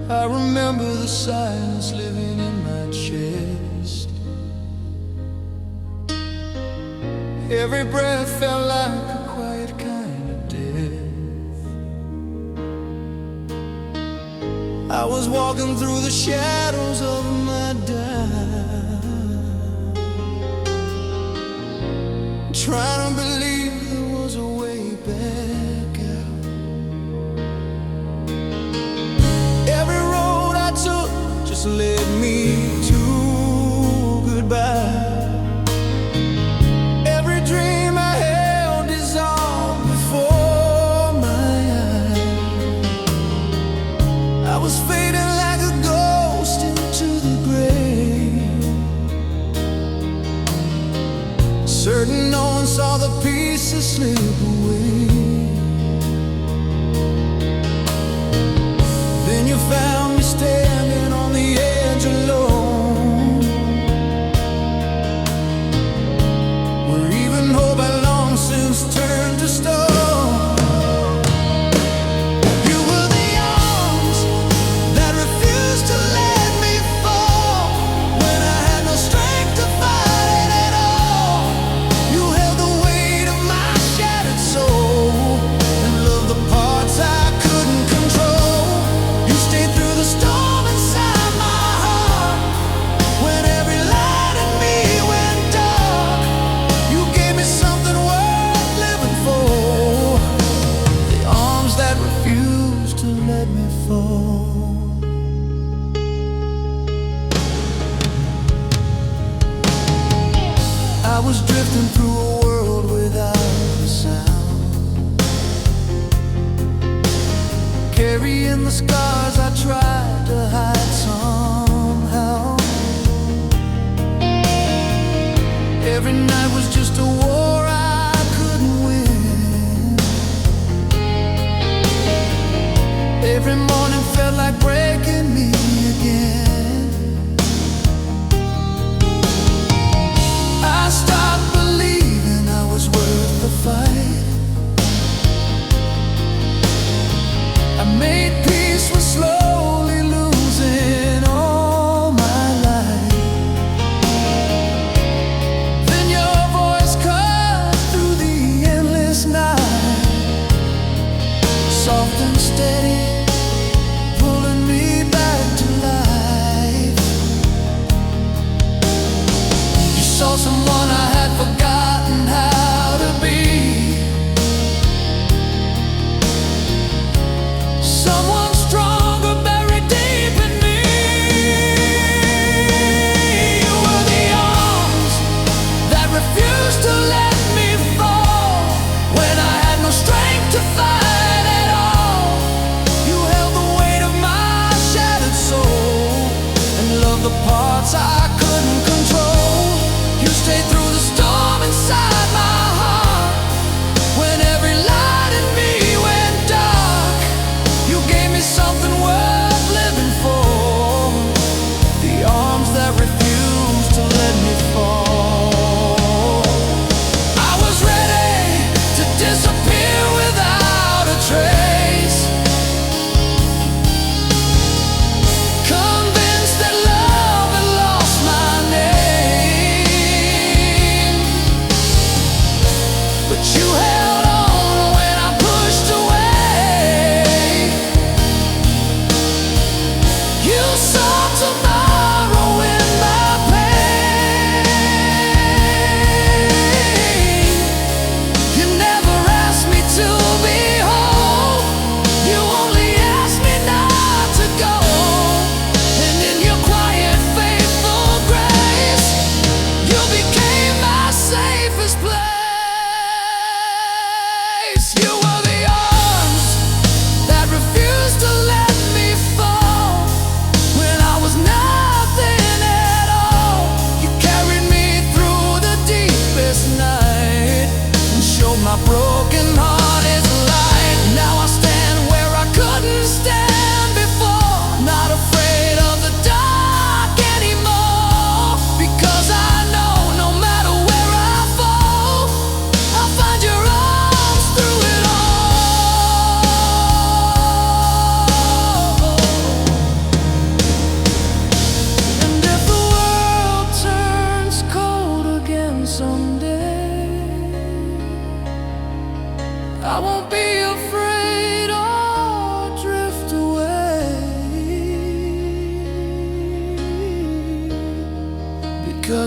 I remember the silence living in my chest. Every breath felt like a quiet kind of death. I was walking through the shadows of my doubt, trying to believe there was a way back out. Every road I took just led me to goodbye. Every dream I held dissolved before my eyes. I was fading like a ghost into the grave, certain no one saw the pieces slip away. Then you found me standing on the edge alone, where even hope I long since turned to stone. You were the arms that refused to let me fall when I had no strength to fight at all. You held the weight of my shattered soul and loved the parts I couldn't control. You stayed through the storm inside my heart when every light in me went dark. You gave me something worth living for, the arms that refused to let me fall. I was drifting through a world without a sound, carrying the scars I tried to hide somehow. Every night was just a war I couldn't win. Every morning felt like breaking me again. I stopped believing I was worth the fight. I made peace with slowly losing all my life. Then your voice cut through the endless night, soft and steady, pulling me back to life. You saw someone I had forgotten how to be, someone stronger buried deep in me. You were the arms that refused to let me fall when I had no strength to fight at all. You held the weight of my shattered soul and loved the parts I couldn't control. You stayed through the storm inside my heart when every light in me went dark. You gave me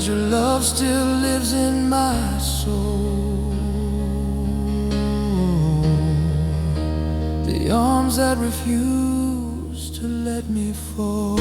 'cause your love still lives in my soul. The arms that refuse to let me fall.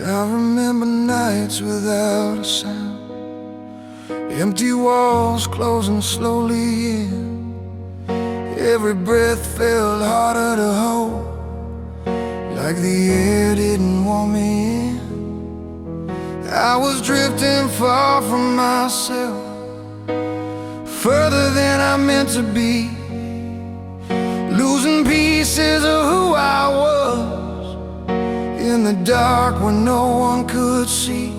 I remember nights without a sound, empty walls closing slowly in. Every breath felt harder to hold, like the air didn't want me in. I was drifting far from myself, further than I meant to be, losing pieces of who I was in the dark when no one could see.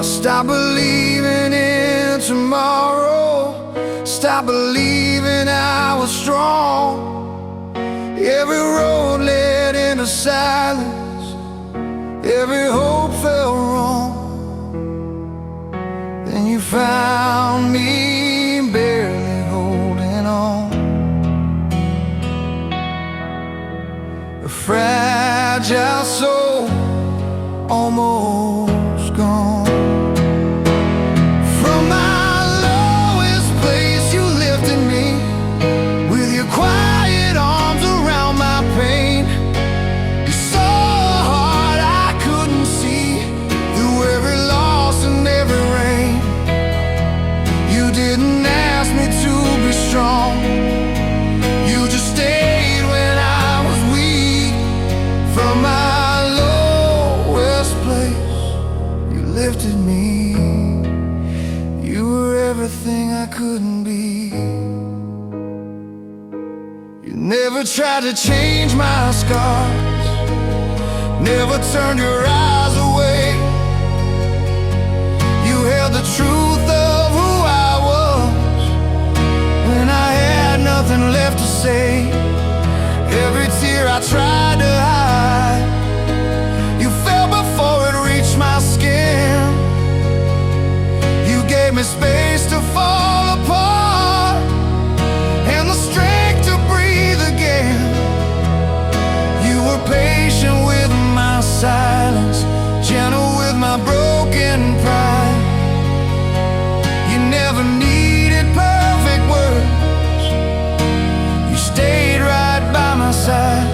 I stopped believing in tomorrow, stopped believing I was strong. Every road led into silence, every hope felt wrong. Then you found me barely holding on, a fragile soul almost gone. From my lowest place you lifted me, with your quiet arms around my pain. You saw a heart I couldn't see, through every loss and every rain. You didn't ask me to be strong, you just stayed when I was weak. From my lowest place you lifted me, you were everything I couldn't be. You never tried to change my scars, never turned your eyes away. You held the truth of who I was when I had nothing left to say. Every tear I tried to hide, you felt before it reached my skin. You gave me space to fall apart and the strength to breathe again. You were patient with my silence, gentle with my broken pride. You never needed perfect words, you stayed right by my side.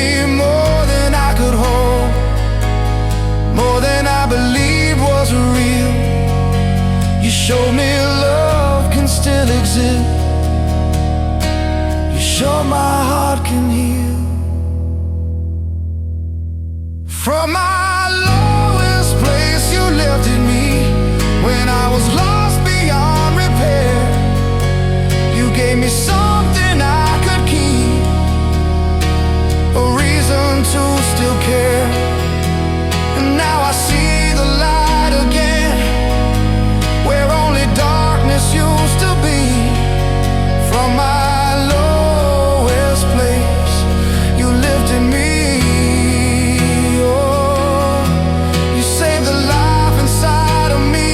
me more than I could hold, more than I believed was real. You showed me love can still exist. You showed my heart can heal. From my lowest place you lifted me when I was lost beyond repair. You gave me something I could keep, a reason to still care. And now I see the light again, where only darkness used to be. From my lowest place you lifted me. Oh, you saved the life inside of me.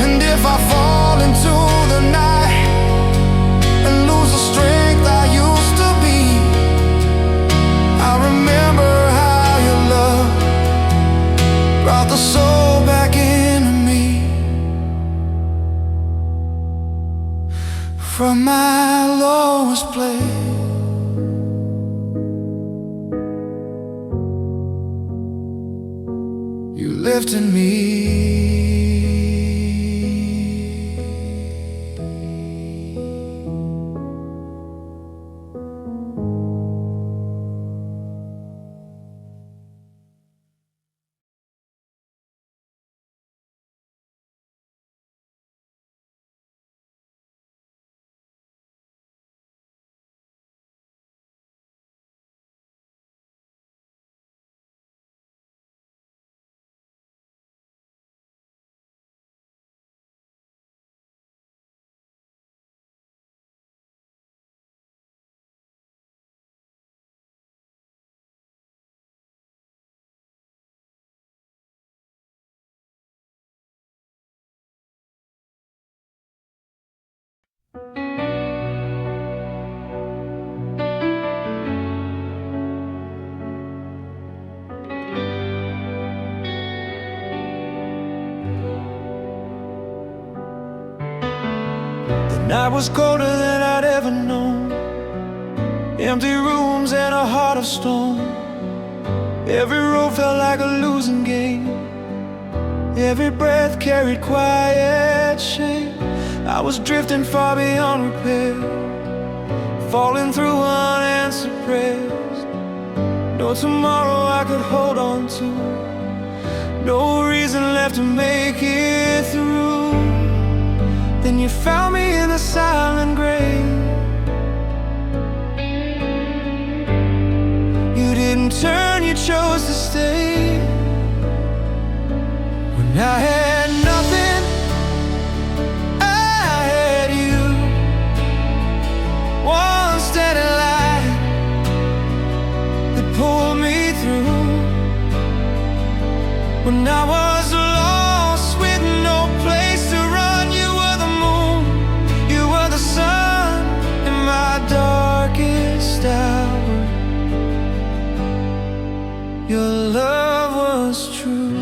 And if I fall into the night and lose the strength I used to be, I remember how your love brought the soul back into me. From my lowest place you lifted me. The night was colder than I'd ever known. Empty rooms and a heart of stone. Every road felt like a losing game. Every breath carried quiet shame. I was drifting far beyond repair, falling through unanswered prayers. No tomorrow I could hold on to, no reason left to make it through. Then you found me in the silent grave. You didn't turn, you chose to stay. When I had nothing, I had you. One steady light that pulled me through. When I was lost with no place to run, you were the moon, you were the sun in my darkest hour. Your love was true.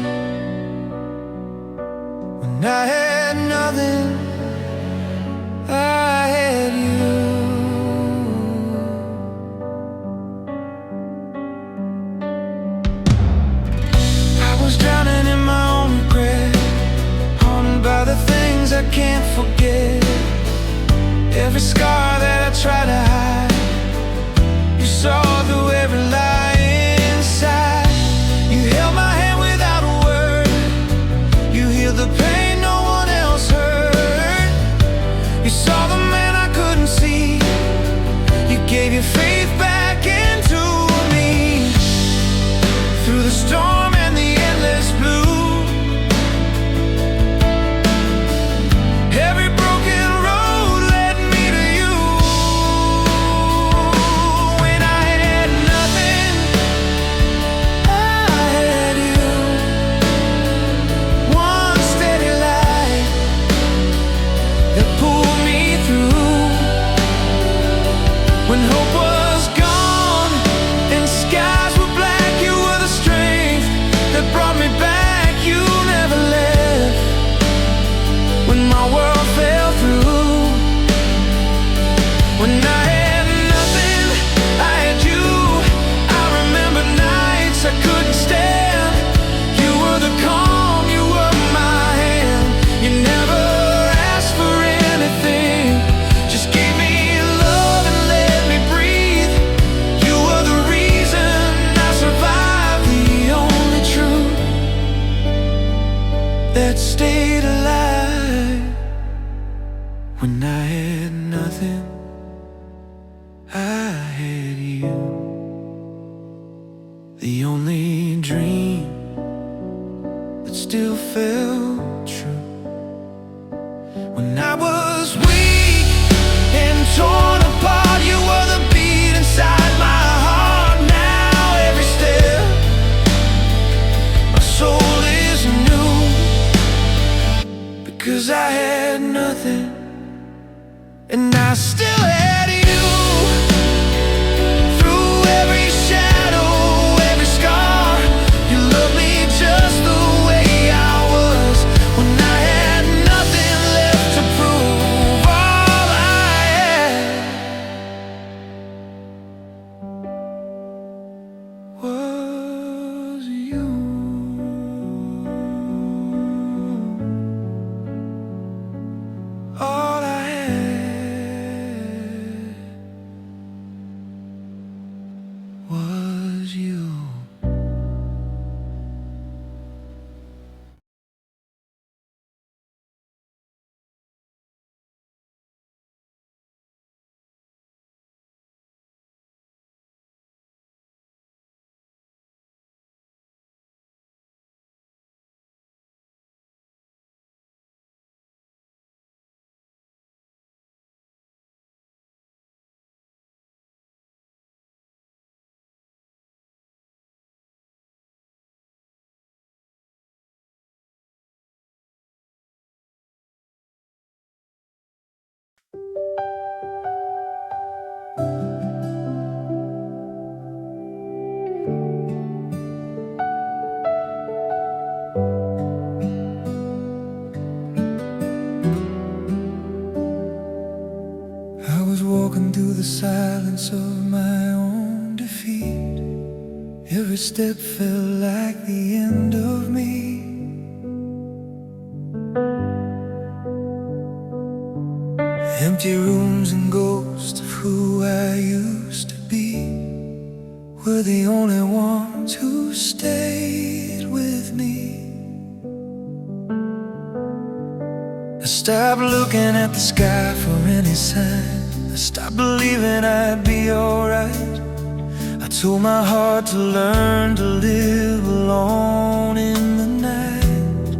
When I had nothing, I had you. The only dream that still felt true. When I was weak and torn apart, you were the beat inside my heart. Now every step, my soul is new, because I had nothing and I still had you. Through every shadow, every scar, you loved me just the way I was. When I had nothing left to prove, all I had was you. All I had was you. I was walking through the silence of my own defeat. Every step felt like the end of me. Empty rooms and ghosts of who I used to be were the only ones who stayed with me. I stopped looking at the sky for any sign. I stopped believing I'd be alright. I told my heart to learn to live alone in the night.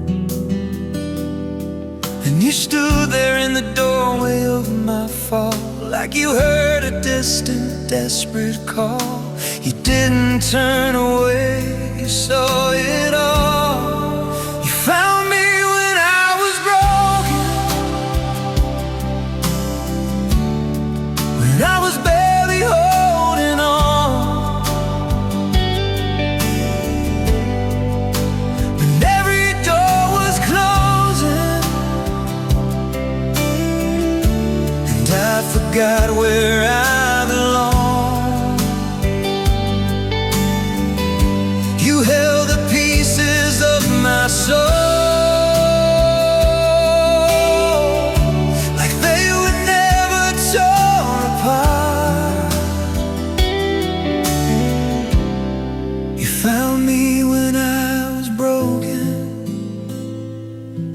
And you stood there in the doorway of my fall, like you heard a distant, desperate call. You didn't turn away, you saw it all. You found me when I was broken, when I was barely holding on, when every door was closing, and I forgot where I belong. You held the pieces of my soul like they were never torn apart. You found me when I was broken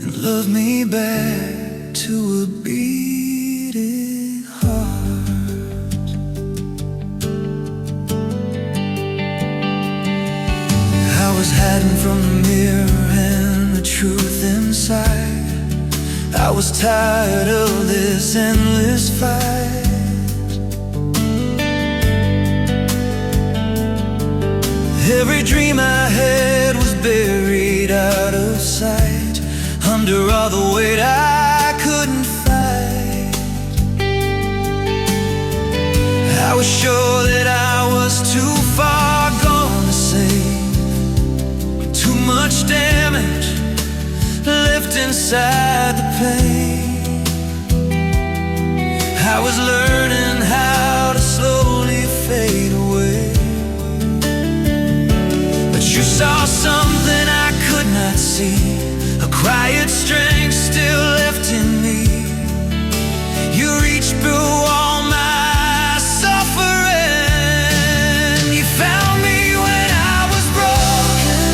and loved me back to a beating heart. I was hiding from the mirror and the truth inside. I was tired of this endless fight. Every dream I had was buried out of sight, under all the weight I couldn't fight. I was sure that I was too far gone to save, too much damage left inside the pain. I was learning how to slowly fade away, but you saw something I could not see, a quiet strength still left in me. You reached through all my suffering. You found me when I was broken,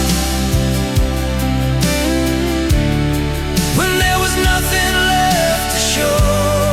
when there was nothing left to show.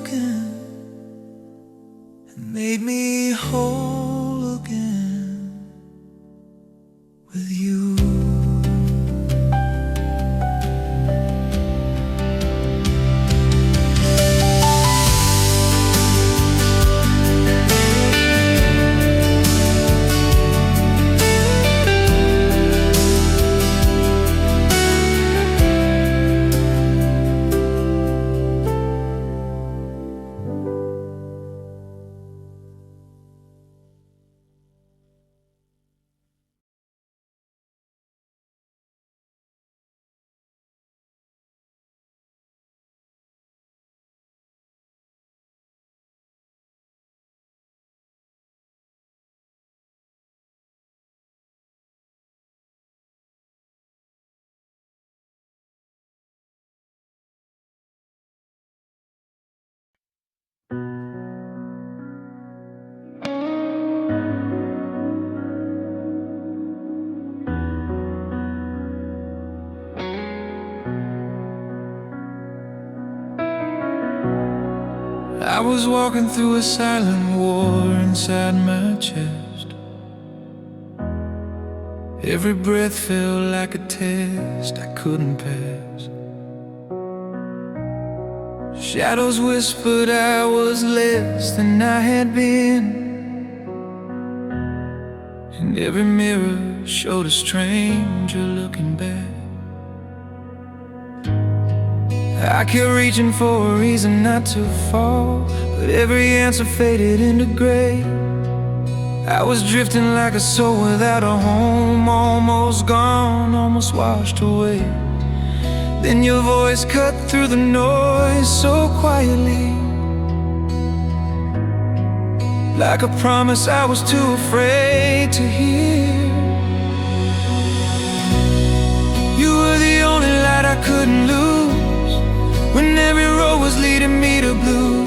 again and made me whole again with you. I was walking through a silent war inside my chest. Every breath felt like a test I couldn't pass. Shadows whispered I was less than I had been, and every mirror showed a stranger looking back. I kept reaching for a reason not to fall, but every answer faded into gray. I was drifting like a soul without a home, almost gone, almost washed away. Then your voice cut through the noise so quietly, like a promise I was too afraid to hear. You were the only light I couldn't lose, when every road was leading me to blue,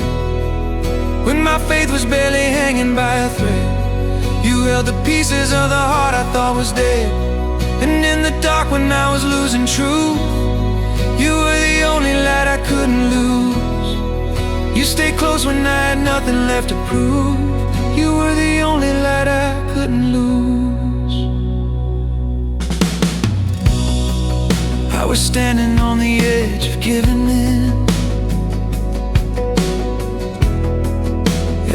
when my faith was barely hanging by a thread. You held the pieces of the heart I thought was dead. And in the dark when I was losing truth, you were the only light I couldn't lose. You stayed close when I had nothing left to prove. You were the only light I couldn't lose. I was standing on the edge of giving in.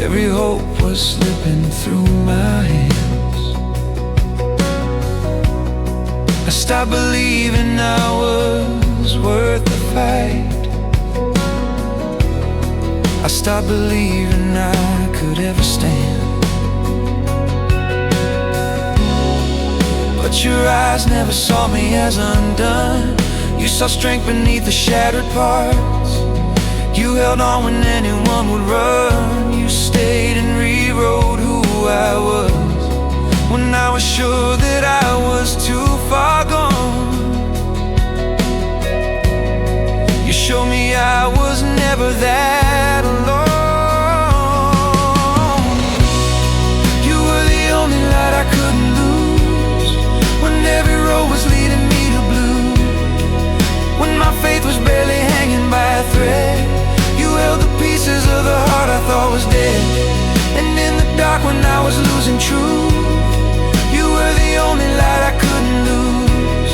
Every hope was slipping through my hands. I stopped believing I was worth the fight. I stopped believing I could ever stand. But your eyes never saw me as undone. You saw strength beneath the shattered parts. You held on when anyone would run. You stayed and rewrote who I was, when I was sure that I was too far gone. You showed me I was never that alone. You were the only light I couldn't lose, when every road was leading me to blue, when my faith was barely hanging by a thread. You held the pieces of the heart I thought was dead. And in the dark when I was losing truth, you were the only light I couldn't lose.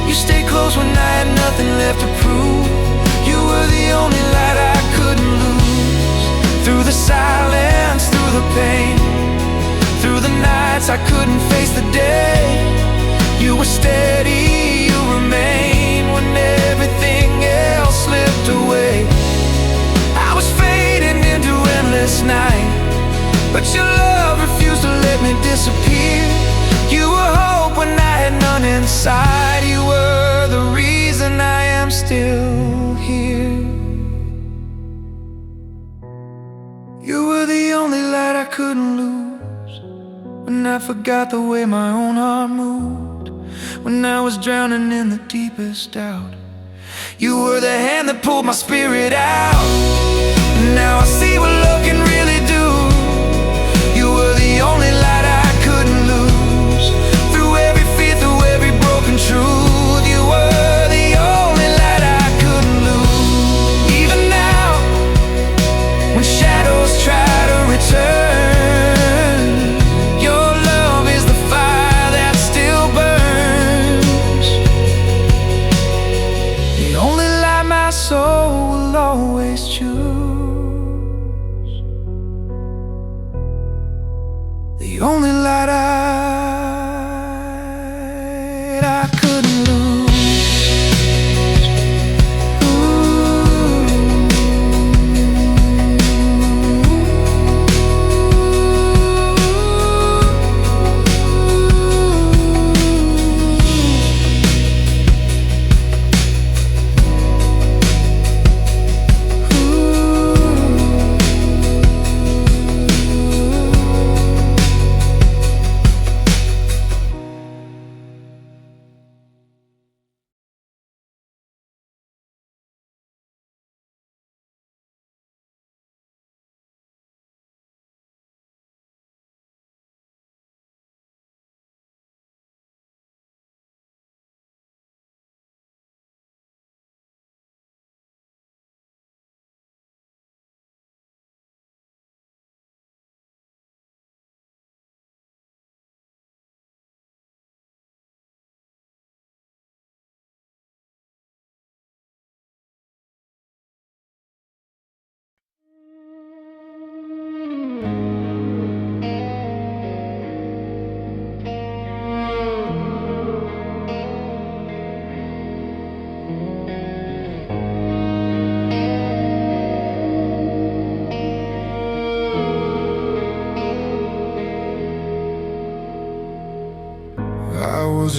You stayed close when I had nothing left to prove. You were the only light I couldn't lose. Through the silence, through the pain, through the nights I couldn't face the day, you were steady, you remained when everything else slipped away. I was fading into endless night, but your love refused to let me disappear. You were hope when I had none inside. You were the reason I am still here. You were the only light I couldn't lose, when I forgot the way my own heart moved, when I was drowning in the deepest doubt. You were the hand that pulled my spirit out. Now I see what love can really do. You were the only light I couldn't lose. Through every fear, through every broken truth, you were the only light I couldn't lose. Even now,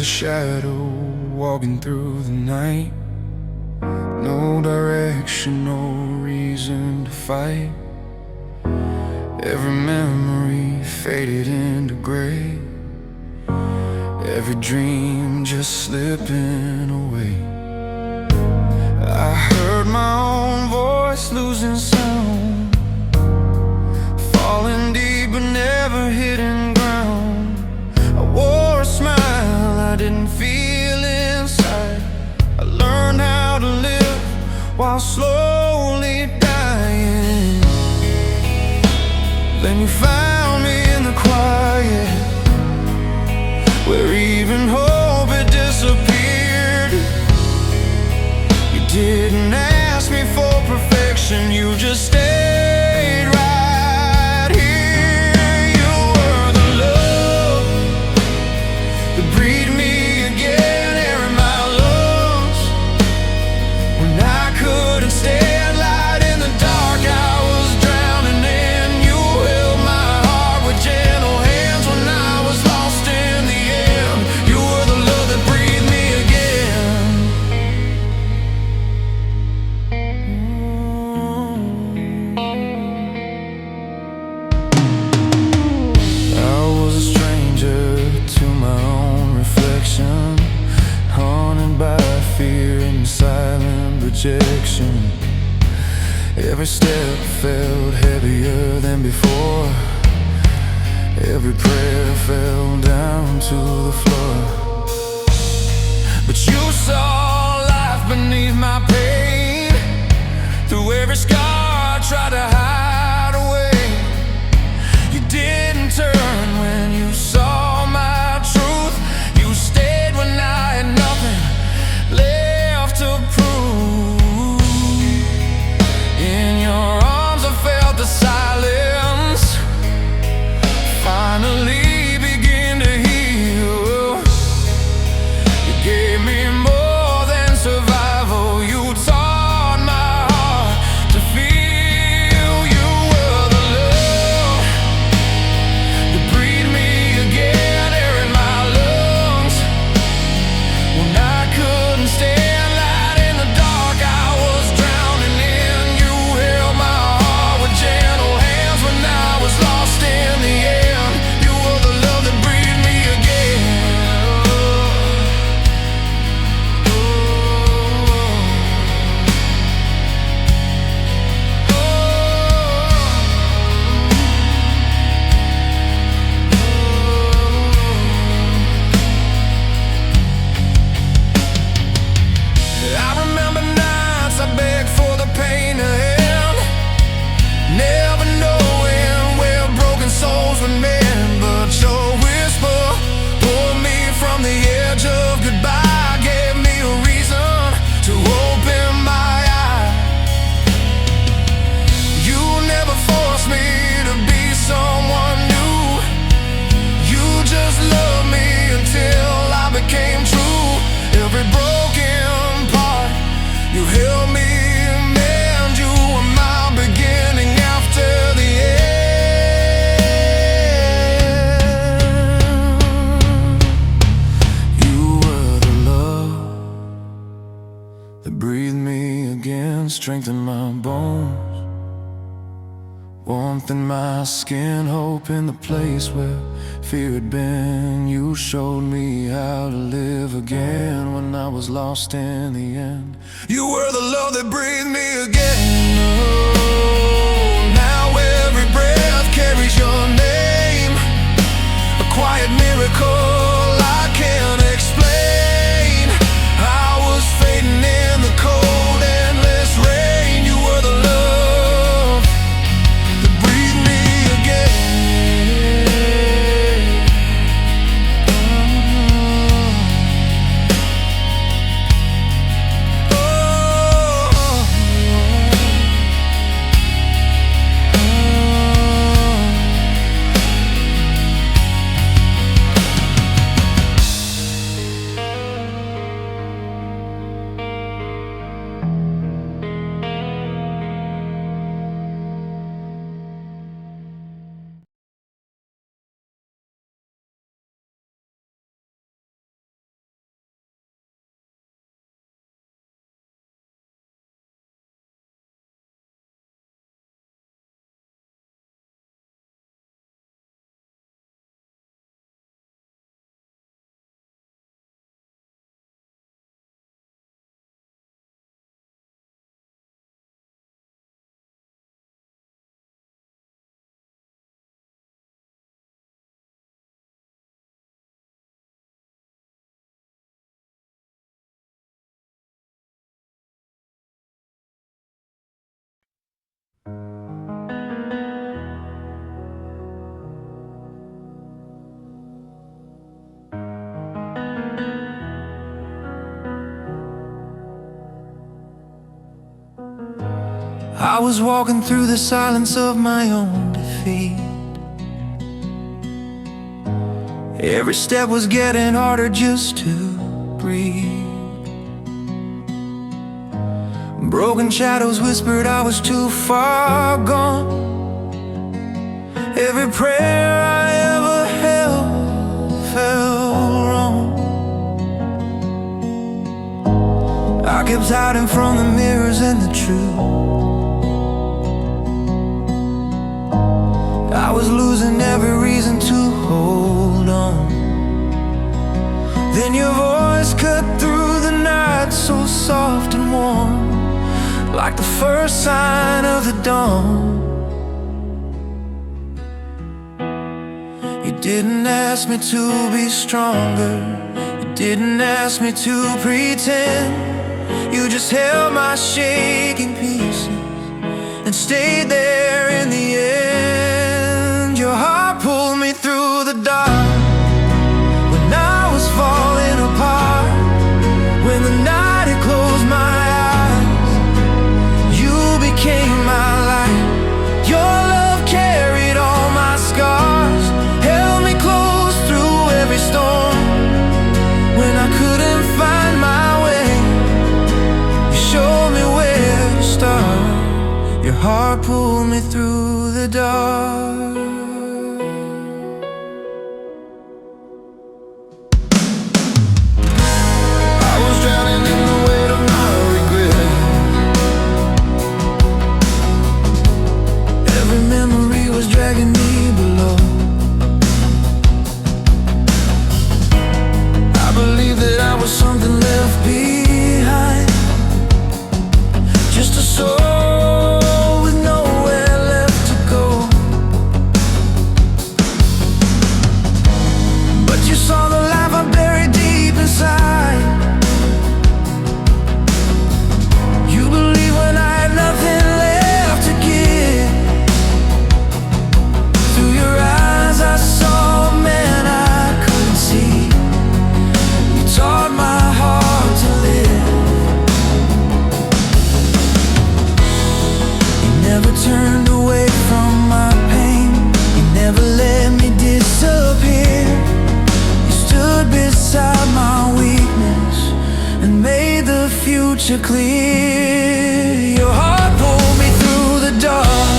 a shadow walking through the night. No direction, no reason to fight. Every memory faded into gray. Every dream just slipping away. I heard my own voice losing sound, falling deep but never hitting ground. I wore a smile I didn't feel inside. I learned how to live while slowly dying. Then you found me in the quiet, where even hope had disappeared. You didn't ask me for perfection, you just stayed right here. You were the love that breathed me again, air in my lungs. When I couldn't stand light in the dark, I was drowning in. You held my heart with gentle hands when I was lost in the end. You were the love that breathed me again. I was a stranger to my own reflection, haunted by fear and silent rejection. Every step felt heavier than before. Every prayer fell down to the floor. But you saw life beneath my pain. Through every scar I tried to hide away. You didn't turn when you saw my truth. You stayed when I had nothing left to prove. In your arms I felt the silence finally begin to heal. You gave me more than survival. You taught my heart to feel. You were the love that breathed me again, air in my lungs. When I couldn't stand light in the dark, I was drowning in. You held my heart with gentle hands when I was lost in the end. You were the love that breathed me again. I remember nights I begged for the pain to end, never knowing where broken souls would mend. But your whisper pulled me from the edge of goodbye, gave me a reason to open my eyes. You never forced me to be someone new. You just loved me until I became true. Every broken part you held me mend. You were my beginning after the end. You were the love that breathed me again, strengthened my bones, warmth in my skin, hope in the place where fear had been. You showed me how to live again when I was lost in the end. You were the love that breathed me again. Oh, now every breath carries your name, a quiet miracle I can't explain. I was fading in the cold, endless rain. You were the love that breathed me again. Oh, I was walking through the silence of my own defeat. Every step was getting harder just to breathe. Broken shadows whispered I was too far gone. Every prayer I ever held fell wrong. I kept hiding from the mirrors and the truth. I was losing every reason to hold on. Then your voice cut through the night, so soft and warm, like the first sign of the dawn. You didn't ask me to be stronger, you didn't ask me to pretend. You just held my shaking pieces and stayed there in the end. Your heart pulled me through the dark when I was falling apart. When the night had closed my eyes, you became my light. Your love carried all my scars, held me close through every storm. When I couldn't find my way, you showed me where to start. Your heart pulled me through the dark. I was drowning in the weight of my regret. Every memory was dragging me below. I believed that I was something left behind, just a soul with nowhere left to go. But you saw the life I buried deep inside. You believed when I had nothing left to give. Through your eyes I saw a man I couldn't see. You taught my heart to live. You never turned away from my pain, you never let me disappear. You stood beside my weakness and made the future clear. Your heart pulled me through the dark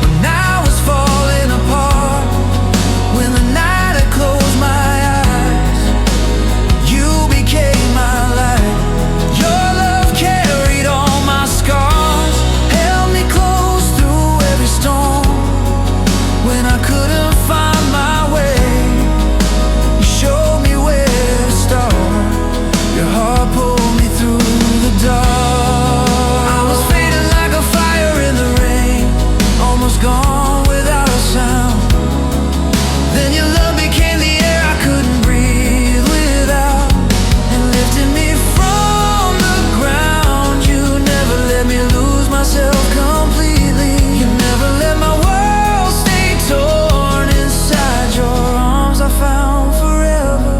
when I was falling apart. When the night had closed my eyes, you became my light. Your love carried all my scars, held me close through every storm. When I couldn't find my way, you showed me where to start. Your heart pulled me through the dark. I was fading like a fire in the rain, almost gone without a sound. Then your love became the air I couldn't breathe without, and lifted me from the ground. You never let me lose myself completely. You never let my world stay torn. Inside your arms I found forever,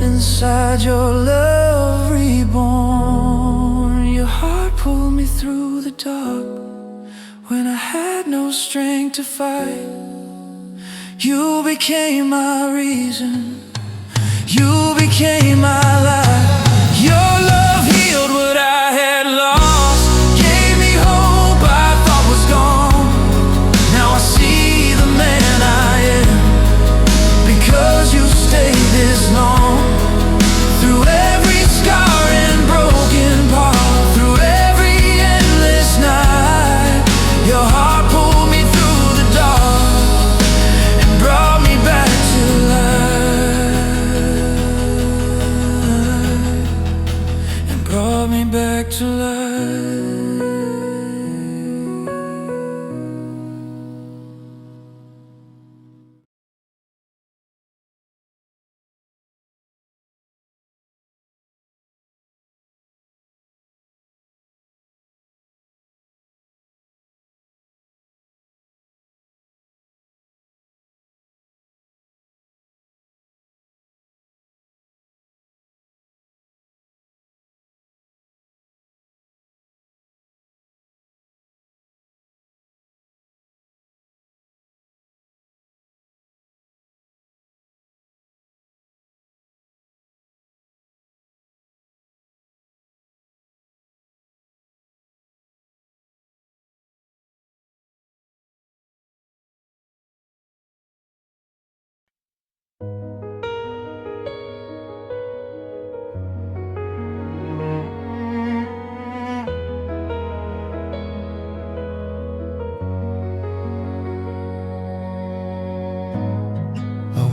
inside your love reborn. Your heart pulled me through the dark when I had no strength to fight. You became my reason, you became my life. Your love healed what I had lost, gave me hope I thought was gone. Now I see the man I am, because you stayed this long. Through every scar and broken part, through every endless night, your heart pulled me through the dark and brought me back to life.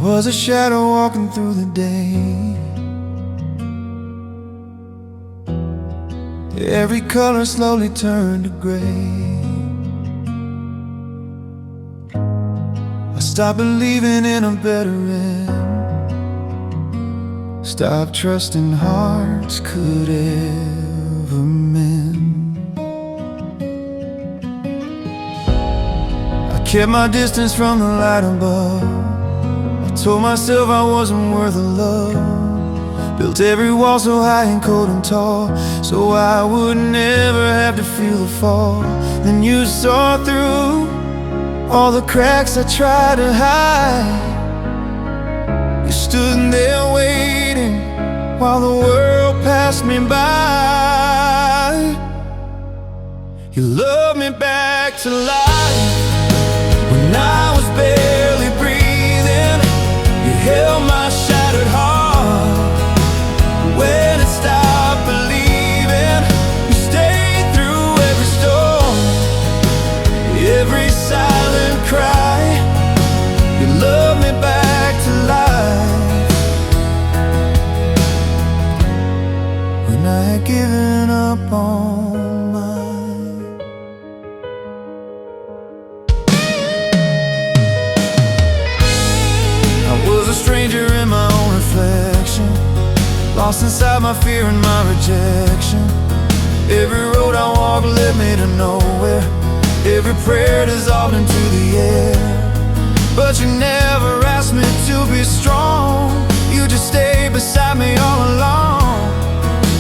was a shadow walking through the day. Every color slowly turned to gray. I stopped believing in a better end. Stopped trusting hearts could ever mend. I kept my distance from the light above. I told myself I wasn't worth of love. Built every wall so high and cold and tall, so I would never have to feel the fall. Then you saw through all the cracks I tried to hide. You stood there waiting while the world passed me by. You loved me back to life when I was barely breathing. You held my shattered heart when it stopped believing. You stayed through every storm, every silent cry. You loved me back to life when I had given up on mine. I was a stranger in my own reflection, lost inside my fear and my rejection. Every road I walked led me to nowhere. Every prayer dissolved into the air. But you never asked me to be strong. You just stayed beside me all along.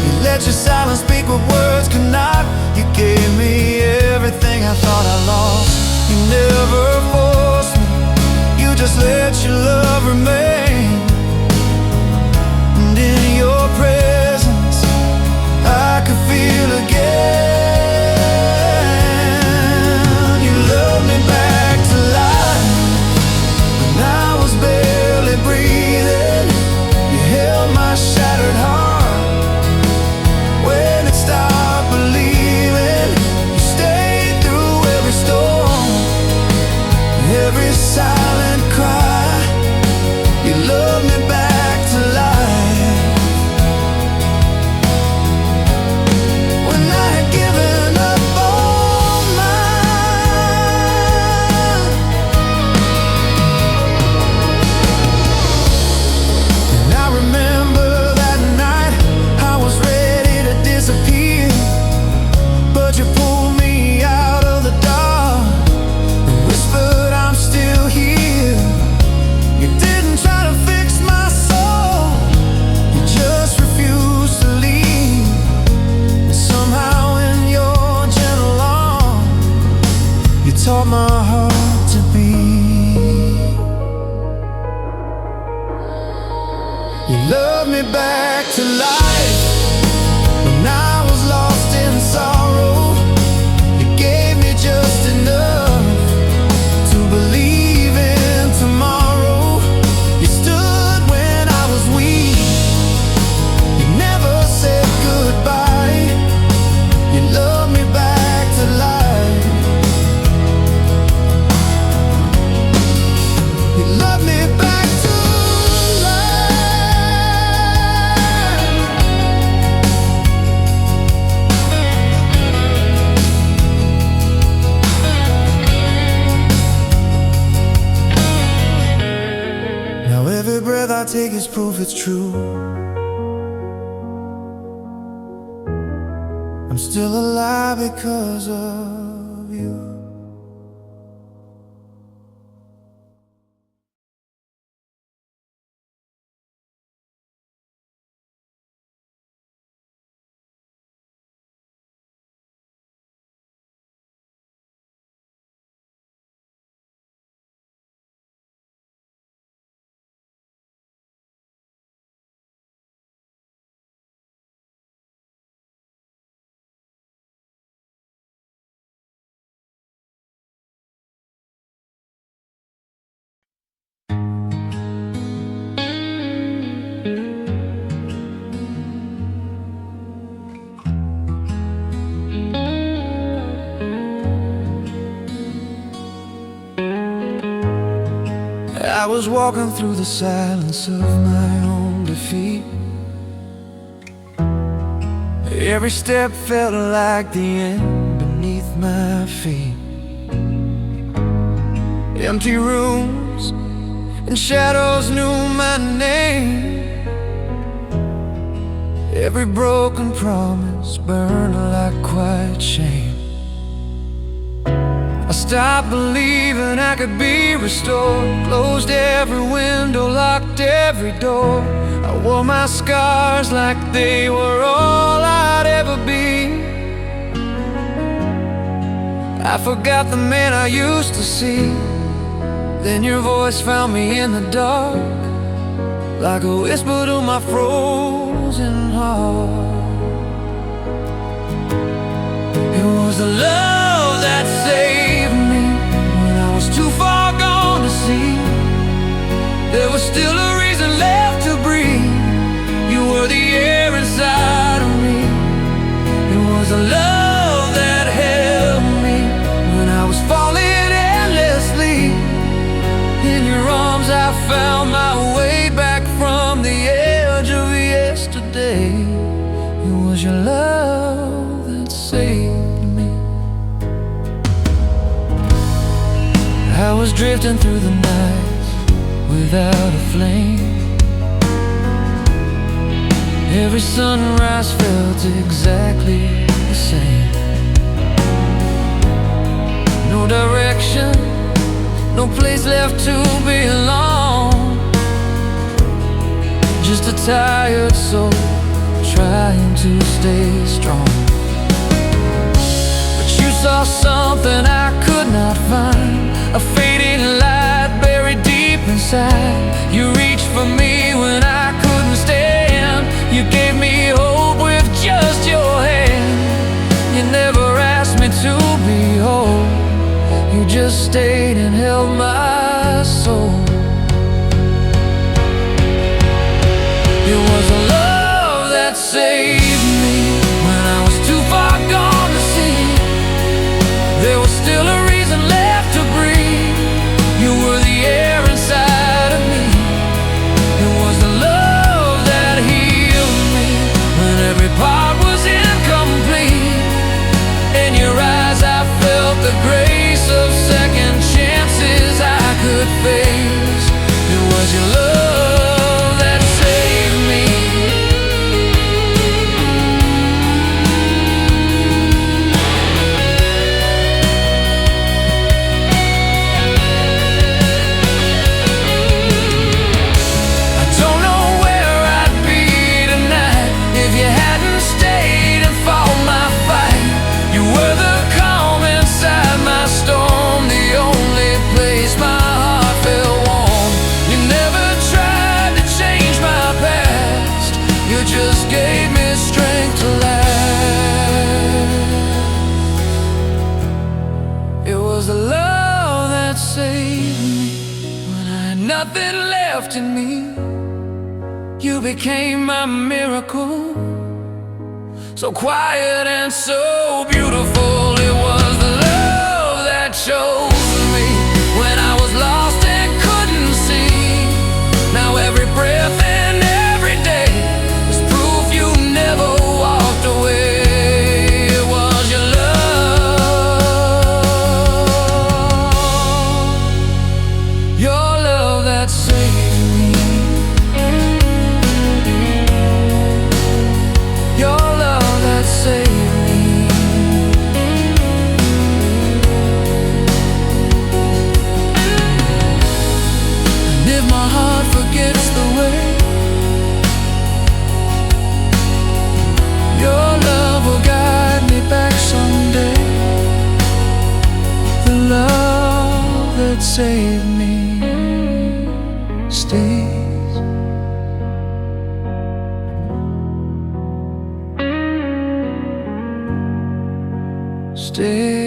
You let your silence speak what words could not. You gave me everything I thought I lost. You never forced me, you just let your love remain. And in your presence I could feel again. You loved me back to life when I was barely breathing. You held my shattered heart when it stopped believing. You stayed through every storm, every silent cry. You loved me back to life when I had given up on mine. And I remember that night I was ready to disappear, but you pulled me out of the dark and whispered I'm still here. You didn't try to fix my soul, you just refused to leave. And somehow in your gentle arms you taught my heart to beat. You loved me back to life when I was lost in sorrow. You gave me just enough to believe in tomorrow. You stood when I was weak, you never said goodbye. You loved me back to life. You loved me back to life. Now every breath I take is proof it's true. I'm still alive because of you. I was walking through the silence of my own defeat. Every step felt like the end beneath my feet. Empty rooms and shadows knew my name. Every broken promise burned like quiet shame. I stopped believing I could be restored. Closed every window, locked every door. I wore my scars like they were all I'd ever be. I forgot the man I used to see. Then your voice found me in the dark, like a whisper to my frozen heart. It was the love that saved me when I was too far gone to see. There was still a reason left to breathe. You were the air inside of me. It was the love that held me when I was falling endlessly. In your arms I found my way back from the edge of yesterday. It was your love that saved me. I was drifting through the night without a flame. Every sunrise felt exactly the same. No direction, no place left to belong. Just a tired soul trying to stay strong. But you saw something I could not find, a fading light buried deep inside. You reached for me when I couldn't stand. You gave me hope with just your hand. You never asked me to be whole. You just stayed and held my soul. It was a love that saved me when I was too far gone to see. There was still a reason left to breathe. You were the air inside of me. It was the love that healed me when every part was incomplete. In your eyes I felt the grace of second chances I could face. It was your love that saved me. I don't know where I'd be tonight if you hadn't stayed and fought my fight. You were the calm inside my storm, the only place my heart felt warm. You never tried to change my past, you just gave me strength to last. It was the love that saved me when I had nothing left in me. You became my miracle, so quiet and so beautiful. It was the love that chose me when I was lost and couldn't see. Now every breath and every day is proof you never walked away. It was your love that saved me. Your love that saved me. And if my heart forgets the way, your love will guide me back someday. The love that saved me stays. Stay.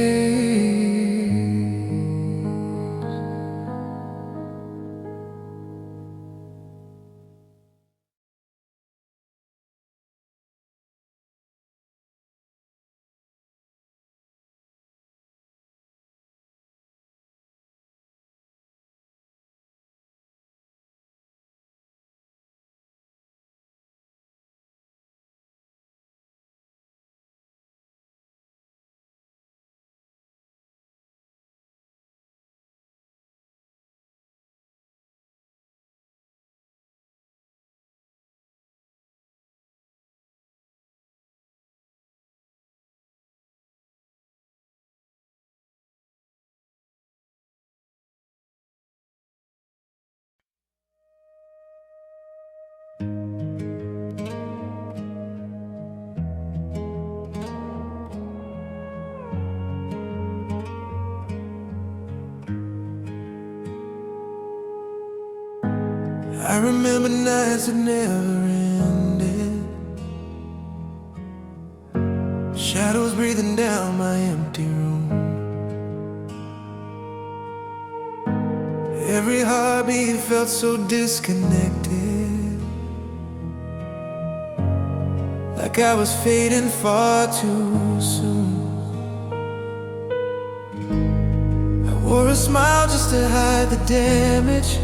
I remember nights that never ended, shadows breathing down my empty room. Every heartbeat felt so disconnected, like I was fading far too soon. I wore a smile just to hide the damage,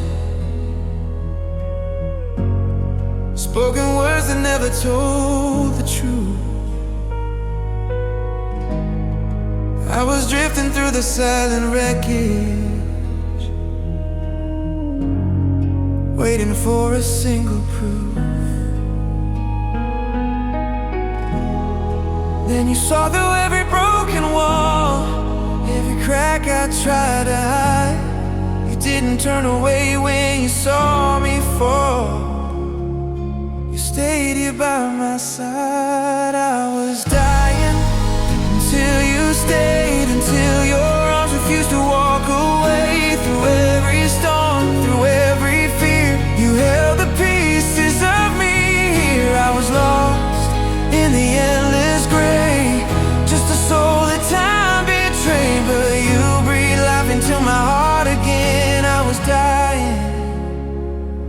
spoken words that never told the truth. I was drifting through the silent wreckage, waiting for a single proof. Then you saw through every broken wall, every crack I tried to hide. You didn't turn away when you saw me fall. You stayed here by my side. I was dying until you stayed, until your arms refused to walk away. Through every storm, through every fear, you held the pieces of me here. I was lost in the endless gray, just a soul that time betrayed, but you breathed life into my heart again. I was dying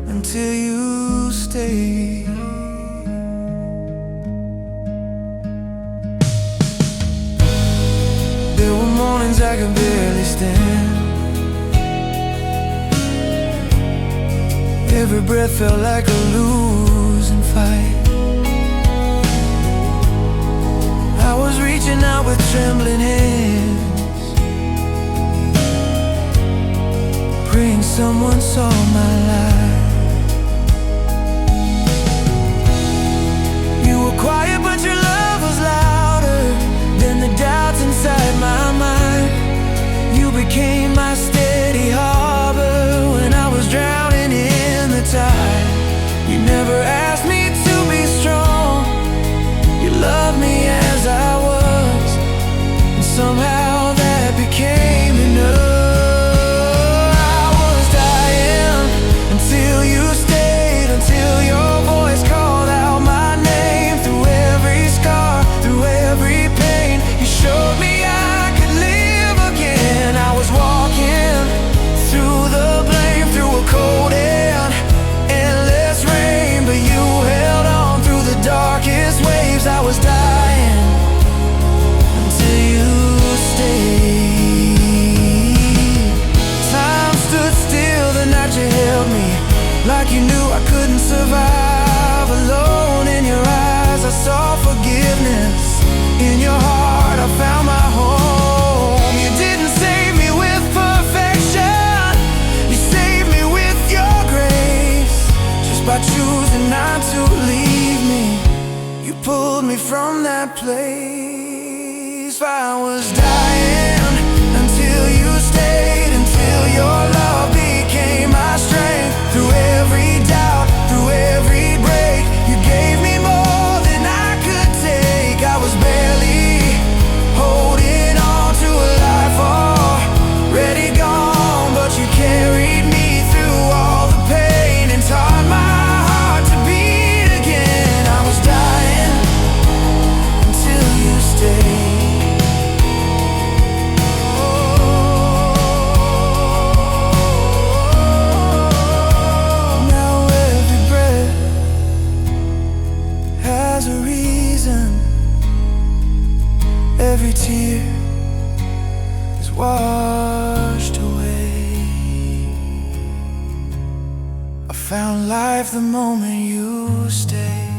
until you stayed. There were mornings I could barely stand, every breath felt like a losing fight. I was reaching out with trembling hands, praying someone saw my light. You were quiet but your love was louder than the doubts inside my mind. You became my steady harbor when I was drowning in the tide. You never asked me to be strong, you loved me as I was, and somehow that became enough. I was dying until you stayed, until your voice called out my name. Through every scar, through every pain, you showed me I could live again. I was walking through the blame, through a cold and endless rain, but you held on through the darkest waves. I was dying until you stayed. Time stood still the night you held me, like you knew I couldn't survive alone. In your eyes I saw forgiveness, in your heart I found my home. You didn't save me with perfection, you saved me with your grace. Just by choosing not to leave me, you pulled me from that place. I was dying until you stayed, until your love became my strength. Through every doubt, through every break, you gave me more than I could take. I was barely holding on to a life already gone, but you carried me through all the pain and taught my heart to beat again. I was dying until you stayed. Now every breath has a reason, every tear is washed away. I found life the moment you stayed.